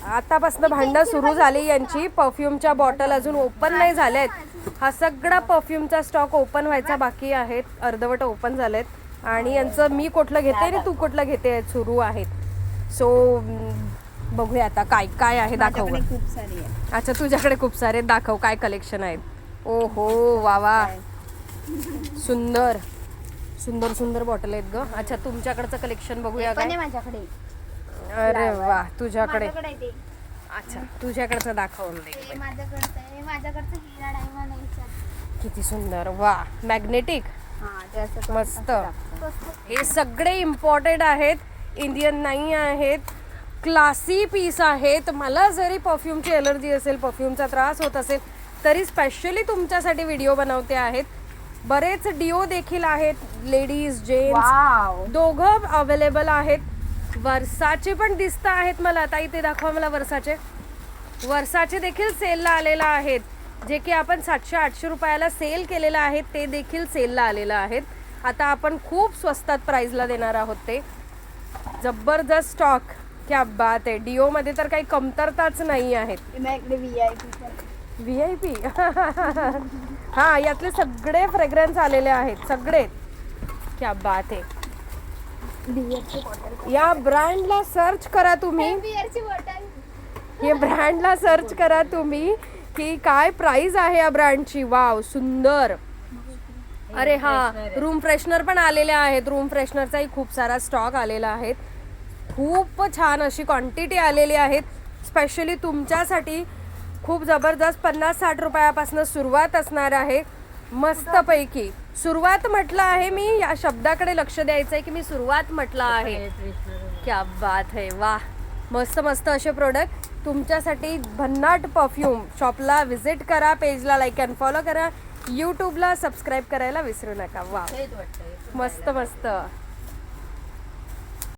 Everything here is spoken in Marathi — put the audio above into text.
आतापासून भांडणं सुरू झाली यांची. परफ्यूमच्या बॉटल अजून ओपन नाही झाल्यात. हा सगळा परफ्यूमचा स्टॉक ओपन व्हायचा बाकी आहेत. अर्धवट ओपन झालेत आणि यांचं मी कुठलं घेते आणि तू कुठलं घेते सुरू आहेत. सो बघूया आता काय काय आहे. दाखव. खूप सारी आहे. अच्छा तुझ्याकडे खूप सारे. दाखव काय कलेक्शन आहेत. ओ हो वा वा सुंदर सुंदर सुंदर बॉटल आहेत ग. अच्छा तुमच्याकडचं कलेक्शन बघूया काय. माझ्याकडे अरे वा तुझ्याकडे. माझ्याकडे ते अच्छा तुझ्याकडचं दाखव. माझ्याकडचं हिरा डायमंड आहे. किती सुंदर. वा मॅग्नेटिक मस्त. हे सगळे इम्पॉर्टंट आहेत. इंडियन नाही आहेत. क्लासी पीस आहेत. मला जरी परफ्यूमची एलर्जी असेल परफ्यूमचा त्रास होत असेल तरी स्पेशली तुमच्यासाठी व्हिडिओ बनवते आहेत. बरेच डिओ देखील आहेत. लेडीज जेंट्स दोघं अवेलेबल आहेत. वर्साचे पण दिसत आहेत मला. आता इथे दाखवा मला वर्साचे. वर्साचे देखील सेलला आलेला आहेत. जे की आपण 700-800 रुपयाला सेल केलेलं आहे ते देखील सेलला आलेलं आहेत. आता आपण खूप स्वस्तात प्राइसला देणार आहोत. ते जबरदस्त स्टॉक. क्या बात आहे. डिओ मध्ये तर काही कमतरताच नाही आहेत. VIP हा यातले सगळे फ्रेग्रन्स आलेले आहेत सगळे. क्या बात आहे. या ब्रँडला सर्च करा तुम्ही. हे ब्रँडला सर्च करा तुम्ही की काय प्राइस आहे या ब्रँडची. वाव सुंदर. अरे हा रूम फ्रेशनर पण आलेले आहेत. रूम फ्रेशनरचाही खूप सारा स्टॉक आलेला आहे. खूप छान अशी क्वांटिटी आलेली आहेत. स्पेशली तुमच्यासाठी खूप जबरदस्त 50-60 रुपयापासून सुरुवात असणार आहे. मस्तपैकी सुरुवात म्हटलं आहे मी. या शब्दाकडे लक्ष द्यायचं आहे की मी सुरुवात म्हटलं आहे. क्या बात है. वा मस्त मस्त असे प्रोडक्ट तुमच्यासाठी. भन्नाट परफ्यूम शॉपला व्हिजिट करा. पेजला लाईक अँड फॉलो करा. यूट्यूबला सबस्क्राईब करायला विसरू नका. वा मस्त मस्त.